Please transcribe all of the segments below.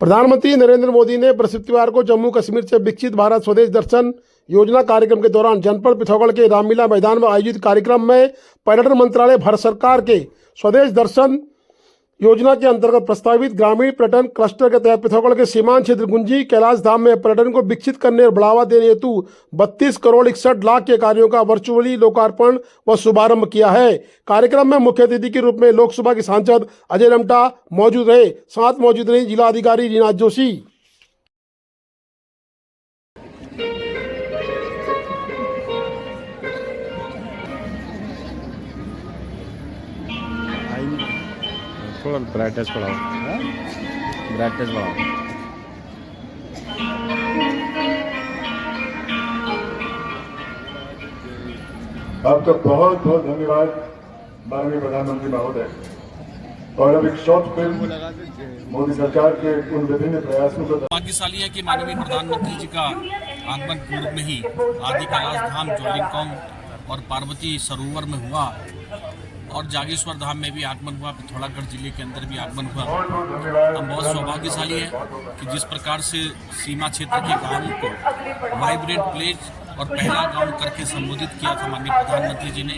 प्रधानमंत्री नरेंद्र मोदी ने बृहस्पतिवार को जम्मू कश्मीर से विकसित भारत स्वदेश दर्शन योजना कार्यक्रम के दौरान जनपद पिथौरागढ़ के रामलीला मैदान में आयोजित कार्यक्रम में पर्यटन मंत्रालय भारत सरकार के स्वदेश दर्शन योजना के अंतर्गत प्रस्तावित ग्रामीण पर्यटन क्लस्टर के तहत पिथौरागढ़ के सीमांत क्षेत्र गुंजी कैलाश धाम में पर्यटन को विकसित करने और बढ़ावा देने हेतु 32 करोड़ 61 लाख के कार्यों का वर्चुअली लोकार्पण व शुभारंभ किया है। कार्यक्रम में मुख्य अतिथि के रूप में लोकसभा के सांसद अजय रमटा मौजूद रहे। साथ मौजूद रही जिला अधिकारी रीना जोशी। थोड़ा ब्राइटनेस बढ़ाओ, ब्राइटनेस बढ़ाओ। आपका बहुत बहुत धन्यवाद माननीय प्रधानमंत्री महोदय। और अब एक शॉर्ट फिल्म मोदी सरकार के उन विभिन्न प्रयासों का भाग्यशाली है कि माननीय प्रधानमंत्री जी का आगमन पूर्व में ही आदि कैलाश धाम ज्वालिंग और पार्वती सरोवर में हुआ और जागेश्वर धाम में भी आगमन हुआ, पिथौरागढ़ जिले के अंदर भी आगमन हुआ। हम बहुत सौभाग्यशाली है कि जिस प्रकार से सीमा क्षेत्र के गांवों को वाइब्रेंट प्लेस और पहला गांव करके संबोधित किया था माननीय प्रधानमंत्री जी ने,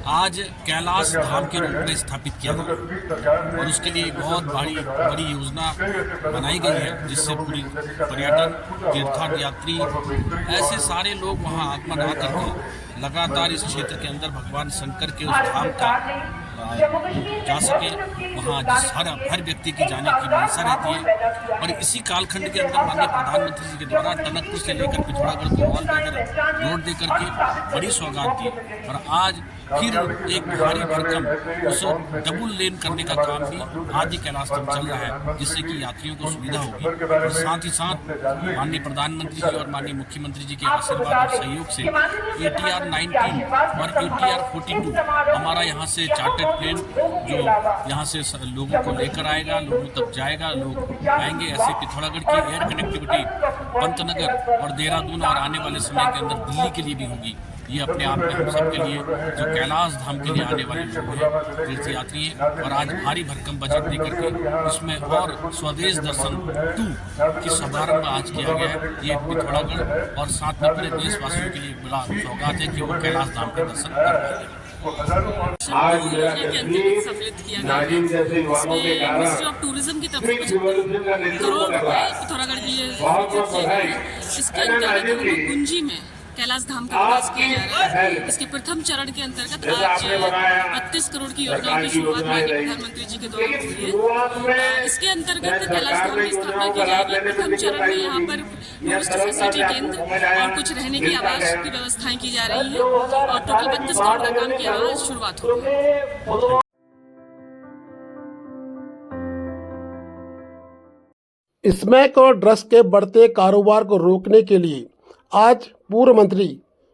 आज कैलाश धाम के रूप में स्थापित किया गया और उसके लिए बहुत बड़ी योजना बनाई गई है, जिससे पूरी पर्यटन तीर्थ यात्री ऐसे सारे लोग वहां आगमन आकर के लगातार इस क्षेत्र के अंदर भगवान शंकर के उस धाम का जा सके। वहाँ हर व्यक्ति की जाने की मंशा रहती है और इसी कालखंड के अंदर माननीय प्रधानमंत्री जी के द्वारा टनकपुर से लेकर पिथौरागढ़ को ऑल वेदर रोड देकर के बड़ी सौगात दी और आज फिर एक भारी भरकम उस डबल लेन करने का काम भी आदि कैलाश धाम चल रहा है, जिससे कि यात्रियों को सुविधा होगी। और साथ ही साथ माननीय प्रधानमंत्री जी और माननीय मुख्यमंत्री जी के आशीर्वाद और सहयोग से ATR 19 और ATR 42 हमारा यहाँ से चार्टर्ड प्लेन जो यहाँ से लोगों को लेकर आएगा, लोगों तक जाएगा, लोग आएंगे। ऐसे पिथौरागढ़ की एयर कनेक्टिविटी पंतनगर और देहरादून और आने वाले समय के अंदर दिल्ली के लिए भी होगी। ये अपने आप में हम सब के लिए जो कैलाश धाम के लिए आने वाले लोग हैं, तीर्थ यात्री हैं, और आज भारी भरकम बजट देकर के इसमें और स्वदेश दर्शन 2 की शुभारंभ आज किया गया है। ये पिथौरागढ़ और साथ में पूरे देशवासियों के लिए बड़ा सौगात है कि वो कैलाश धाम के दर्शन कर पाएंगे। सम्मिलित किया गया है, इसमें मिनिस्ट्री ऑफ टूरिज्म की तरफ से 75 करोड़ रुपए पिथौरागढ़ के लिए किए गए हैं। इसके अंतर्गत गुंजी में कैलाश धाम का विकास किया जा रहा है। इसके प्रथम चरण के अंतर्गत आज 32 करोड़ की योजना की शुरुआत माननीय प्रधानमंत्री जी के द्वारा हुई है। इसके अंतर्गत कैलाश धाम की स्थापना की जाएगी। प्रथम चरण में यहाँ पर टूरिस्ट फैसिलिटी केंद्र और कुछ रहने की आवास की व्यवस्थाएं की जा रही है और टोटल 32 करोड़ का काम की आज शुरुआत होगी। स्मैक और ड्रग्स के बढ़ते कारोबार को रोकने के लिए आज पूर्व मंत्री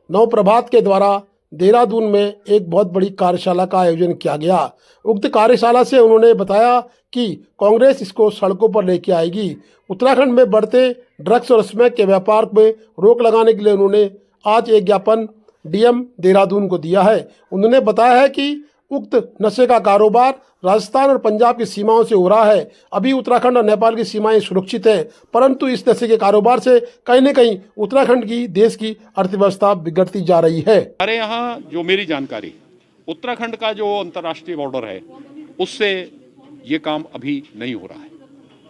नवप्रभात के द्वारा देहरादून में एक बहुत बड़ी कार्यशाला का आयोजन किया गया। उक्त कार्यशाला से उन्होंने बताया कि कांग्रेस इसको सड़कों पर लेके आएगी। उत्तराखंड में बढ़ते ड्रग्स और स्मैक के व्यापार में रोक लगाने के लिए उन्होंने आज एक ज्ञापन DM देहरादून को दिया है। उन्होंने बताया है कि उक्त नशे का कारोबार राजस्थान और पंजाब की सीमाओं से हो रहा है। अभी उत्तराखंड और नेपाल की सीमाएं सुरक्षित है, परंतु इस नशे के कारोबार से कहीं न कहीं उत्तराखंड की देश की अर्थव्यवस्था बिगड़ती जा रही है। हमारे यहाँ जो मेरी जानकारी, उत्तराखंड का जो अंतर्राष्ट्रीय बॉर्डर है उससे ये काम अभी नहीं हो रहा है,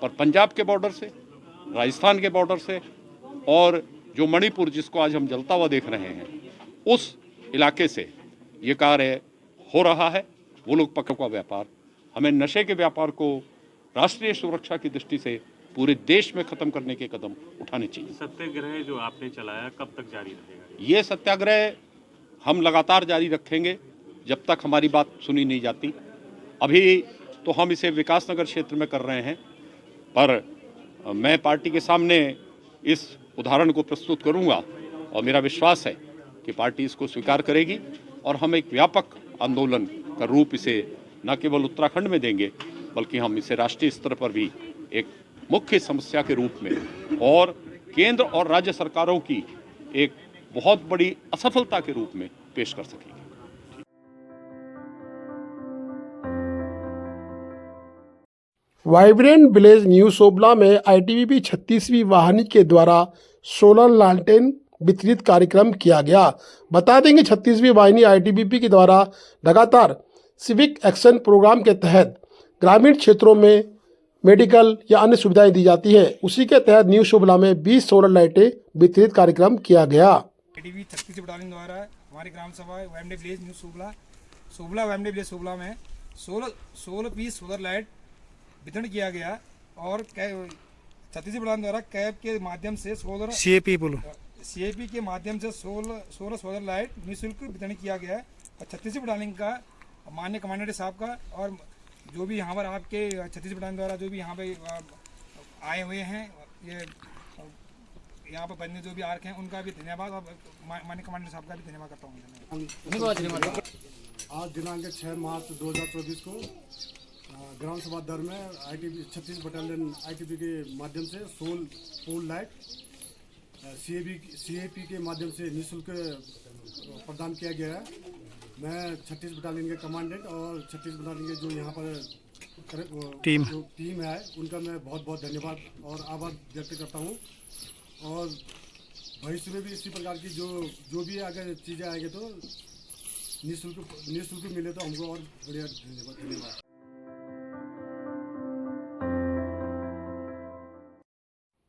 पर पंजाब के बॉर्डर से, राजस्थान के बॉर्डर से और जो मणिपुर जिसको आज हम जलता हुआ देख रहे हैं, उस इलाके से ये कार्य हो रहा है। वो लोग पकड़ का व्यापार, हमें नशे के व्यापार को राष्ट्रीय सुरक्षा की दृष्टि से पूरे देश में खत्म करने के कदम उठाने चाहिए। सत्याग्रह जो आपने चलाया कब तक जारी रहेगा? ये सत्याग्रह हम लगातार जारी रखेंगे जब तक हमारी बात सुनी नहीं जाती। अभी तो हम इसे विकासनगर क्षेत्र में कर रहे हैं, पर मैं पार्टी के सामने इस उदाहरण को प्रस्तुत करूंगा और मेरा विश्वास है कि पार्टी इसको स्वीकार करेगी और हम एक व्यापक आंदोलन का रूप इसे न केवल उत्तराखंड में देंगे, बल्कि हम इसे राष्ट्रीय स्तर पर भी एक मुख्य समस्या के रूप में और केंद्र और राज्य सरकारों की एक बहुत बड़ी असफलता के रूप में पेश कर सकेंगे। वाइब्रेंट विलेज न्यू सोबला में आईटीबीपी 36वीं वाहिनी के द्वारा सोलर लालटेन वितरित कार्यक्रम किया गया। बता देंगे 36वीं वाहिनी आईटीबीपी के द्वारा लगातार सिविक एक्शन प्रोग्राम के तहत ग्रामीण क्षेत्रों में मेडिकल या अन्य सुविधाएं दी जाती है। उसी के तहत न्यू सोबला में 20 सोलर लाइटें वितरित कार्यक्रम किया गया। आईटीबी 36 बटालियन द्वारा हमारी ग्राम सभा vibrant village new Sobla vibrant village Sobla में 16 पीस सोलर लाइट वितरण किया गया और 36 बटालियन द्वारा कैब के माध्यम से सोलर सीएपी के माध्यम से 16 सोलर लाइट निःशुल्क वितरण किया गया है। और 36 बटालियन का माननीय कमांडेंट साहब का और जो भी यहाँ पर आपके 36 बटालियन द्वारा जो भी यहाँ पे आए हुए हैं, ये यहाँ पर बंदे जो भी आर्क हैं, उनका भी धन्यवाद और माननीय कमांडेंट साहब का भी धन्यवाद करता हूँ। आज दिनांक 6 मार्च 2024 को ग्राम सभा दर में आईटीबी 36 बटालियन आईटीबी के माध्यम से पोल लाइट सीएपी के माध्यम से निःशुल्क प्रदान किया गया है। मैं 36 बटालियन के कमांडेंट और 36 बटालियन के जो यहाँ पर टीम है उनका मैं बहुत बहुत धन्यवाद और आभार व्यक्त करता हूँ। और भविष्य में भी इसी प्रकार की जो भी अगर चीज़ें आएंगे तो निःशुल्क मिले तो हमको और बढ़िया धन्यवाद।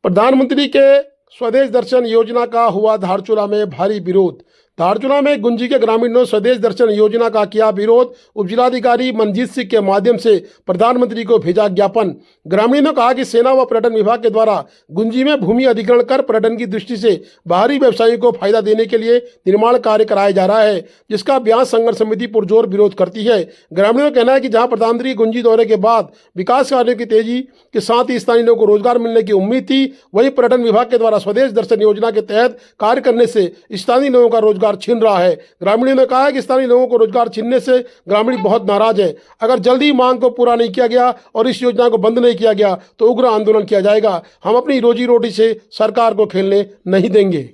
प्रधानमंत्री के स्वदेश दर्शन योजना का हुआ धारचूला में भारी विरोध। धारचूला में गुंजी के ग्रामीणों स्वदेश दर्शन योजना का किया विरोध। उपजिलाधिकारी मनजीत सिंह के माध्यम से प्रधानमंत्री को भेजा ज्ञापन। ग्रामीणों ने कहा कि सेना व पर्यटन विभाग के द्वारा गुंजी में भूमि अधिग्रहण कर पर्यटन की दृष्टि से बाहरी व्यवसायियों को फायदा देने के लिए निर्माण कार्य कराया जा रहा है, जिसका ब्याज संघर्ष समिति पुरजोर विरोध करती है। ग्रामीणों का कहना है कि जहां प्रधानमंत्री गुंजी दौरे के बाद विकास कार्यों की तेजी के साथ ही स्थानीय लोगों को रोजगार मिलने की उम्मीद थी, वहीं पर्यटन विभाग के द्वारा स्वदेश दर्शन योजना के तहत कार्य करने से स्थानीय लोगों का रोजगार छीन रहा है। ग्रामीणों ने कहा है कि स्थानीय लोगों को रोजगार छीनने से ग्रामीण बहुत नाराज है। अगर जल्दी मांग को पूरा नहीं किया गया और इस योजना को बंद नहीं किया गया तो उग्र आंदोलन किया जाएगा। हम अपनी रोजी रोटी से सरकार को खेलने नहीं देंगे।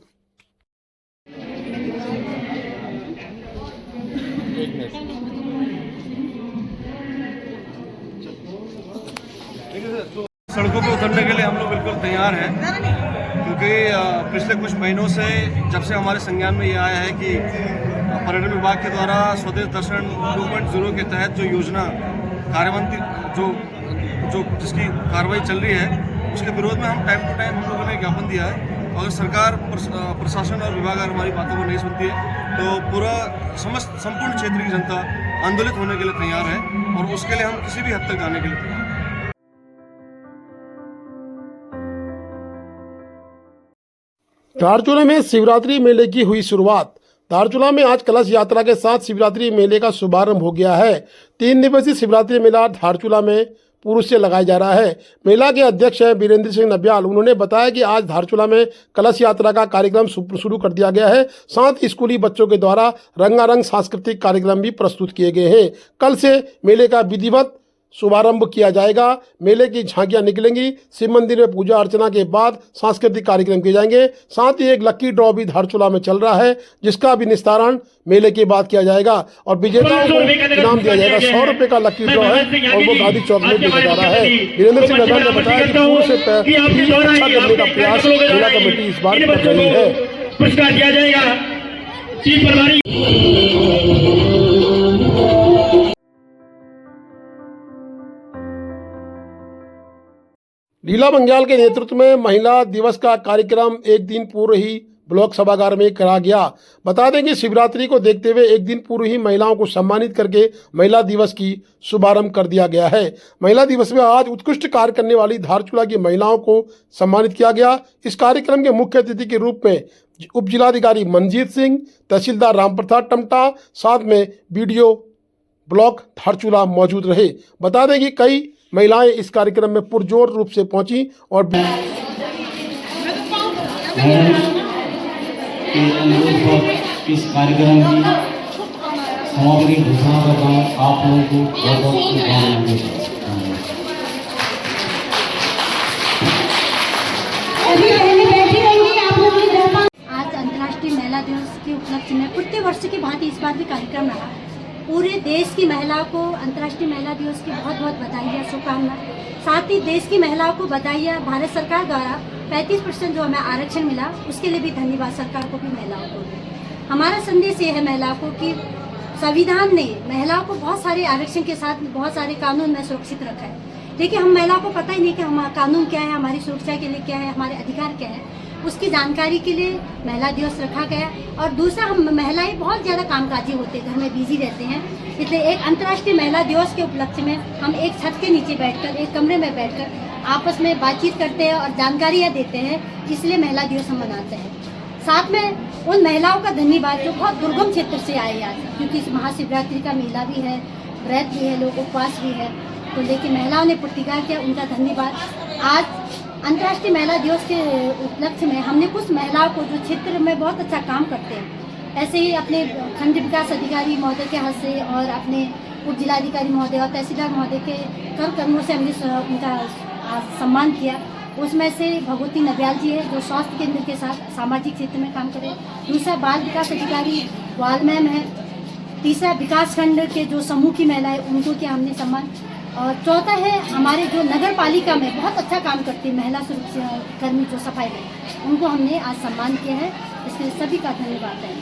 सड़कों पर उतरने के लिए हम लोग बिल्कुल तैयार हैं, क्योंकि पिछले कुछ महीनों से जब से हमारे संज्ञान में ये आया है कि पर्यटन विभाग के द्वारा स्वदेश दर्शन 2.0 के तहत जो योजना कार्यान्वित जो जिसकी कार्रवाई चल रही है, उसके विरोध में हम टाइम टू टाइम हम लोगों ने ज्ञापन दिया है। अगर सरकार प्रशासन और विभाग अगर हमारी बातों को नहीं सुनती है तो पूरा संपूर्ण क्षेत्र की जनता आंदोलित होने के लिए तैयार है और उसके लिए हम किसी भी हद तक जाने के लिए तैयार हैं। धारचूला में शिवरात्रि मेले की हुई शुरुआत। धारचूला में आज कलश यात्रा के साथ शिवरात्रि मेले का शुभारंभ हो गया है। 3 दिवसीय शिवरात्रि मेला धारचूला में पूर्व से लगाया जा रहा है। मेला के अध्यक्ष हैं वीरेंद्र सिंह नब्याल। उन्होंने बताया कि आज धारचूला में कलश यात्रा का कार्यक्रम शुरू कर दिया गया है। साथ ही स्कूली बच्चों के द्वारा रंगारंग सांस्कृतिक कार्यक्रम भी प्रस्तुत किए गए हैं। कल से मेले का विधिवत शुभारंभ किया जाएगा। मेले की झांकियां निकलेंगी। शिव मंदिर में पूजा अर्चना के बाद सांस्कृतिक कार्यक्रम किए जाएंगे। साथ ही एक लक्की ड्रॉ भी धारचूला में चल रहा है, जिसका भी निस्तारण मेले के बाद किया जाएगा और विजेताओं को इनाम दिया जाएगा। 100 रुपये का लक्की ड्रॉ है और वो गांधी चौक में भेजा जा रहा है। वीरेंद्र सिंह नगर ने बताया कि पूर्व से अच्छा करने का प्रयास मेला कमेटी इस बार कर रही है। पुरस्कार दिया जाएगा। लीला बंग्याल के नेतृत्व में महिला दिवस का कार्यक्रम एक दिन पूर्व ही ब्लॉक सभागार में करा गया। बता दें कि शिवरात्रि को देखते हुए एक दिन पूर्व ही महिलाओं को सम्मानित करके महिला दिवस की शुभारंभ कर दिया गया है। महिला दिवस में आज उत्कृष्ट कार्य करने वाली धारचूला की महिलाओं को सम्मानित किया गया। इस कार्यक्रम के मुख्य अतिथि के रूप में उप जिलाधिकारी मनजीत सिंह, तहसीलदार रामप्रसाद टमटा, साथ में बीडीओ ब्लॉक धारचूला मौजूद रहे। बता दें कि कई महिलाएं इस कार्यक्रम में पुरजोर रूप से पहुंची और इस कार्यक्रम की समापनी घोषणा करता हूँ। आप लोगों को बहुत बहुत शुभकामनाएं। आज अंतर्राष्ट्रीय महिला दिवस के उपलक्ष्य में प्रत्येक वर्ष की भांति इस बार भी कार्यक्रम रहा। पूरे देश की महिलाओं को अंतर्राष्ट्रीय महिला दिवस की बहुत बहुत बधाई, शुभकामनाएं। साथ ही देश की महिलाओं को बधाई, भारत सरकार द्वारा 35% जो हमें आरक्षण मिला उसके लिए भी धन्यवाद सरकार को भी, महिलाओं को भी। हमारा संदेश ये है महिलाओं को कि संविधान ने महिलाओं को बहुत सारे आरक्षण के साथ बहुत सारे कानून में सुरक्षित रखा है। देखिए, हम महिलाओं को पता ही नहीं कि हमारा कानून क्या है, हमारी सुरक्षा के लिए क्या है, हमारे अधिकार क्या है, उसकी जानकारी के लिए महिला दिवस रखा गया। और दूसरा, हम महिलाएं बहुत ज़्यादा कामकाजी होते हैं, घर में बिजी रहते हैं, इसलिए एक अंतर्राष्ट्रीय महिला दिवस के उपलक्ष्य में हम एक छत के नीचे बैठकर, एक कमरे में बैठकर आपस में बातचीत करते हैं और जानकारियाँ देते हैं, इसलिए महिला दिवस हम मनाते हैं। साथ में उन महिलाओं का धन्यवाद जो बहुत दुर्गम क्षेत्र से आए आज, क्योंकि इस महाशिवरात्रि का मेला भी है, व्रत भी है, लोग उपवास भी है, तो लेकिन महिलाओं ने प्रतिकार किया, उनका धन्यवाद। आज अंतर्राष्ट्रीय महिला दिवस के उपलक्ष्य में हमने कुछ महिलाओं को जो क्षेत्र में बहुत अच्छा काम करते हैं, ऐसे ही अपने खंड विकास अधिकारी महोदय के हाथ से और अपने उप जिलाधिकारी महोदय और तहसीलदार महोदय के कर कर्मों से हमने उनका सम्मान किया। उसमें से भगवती नव्याल जी है जो स्वास्थ्य केंद्र के साथ सामाजिक क्षेत्र में काम करें। दूसरा, बाल विकास अधिकारी वाल मैम है। तीसरा, विकास खंड के जो समूह की महिलाएं, उनको किया हमने सम्मान। और चौथा है, हमारे जो नगर पालिका में बहुत अच्छा काम करती है महिला सुरक्षा कर्मी जो सफाई में, उनको हमने आज सम्मान किया है। इसलिए सभी का धन्यवाद है।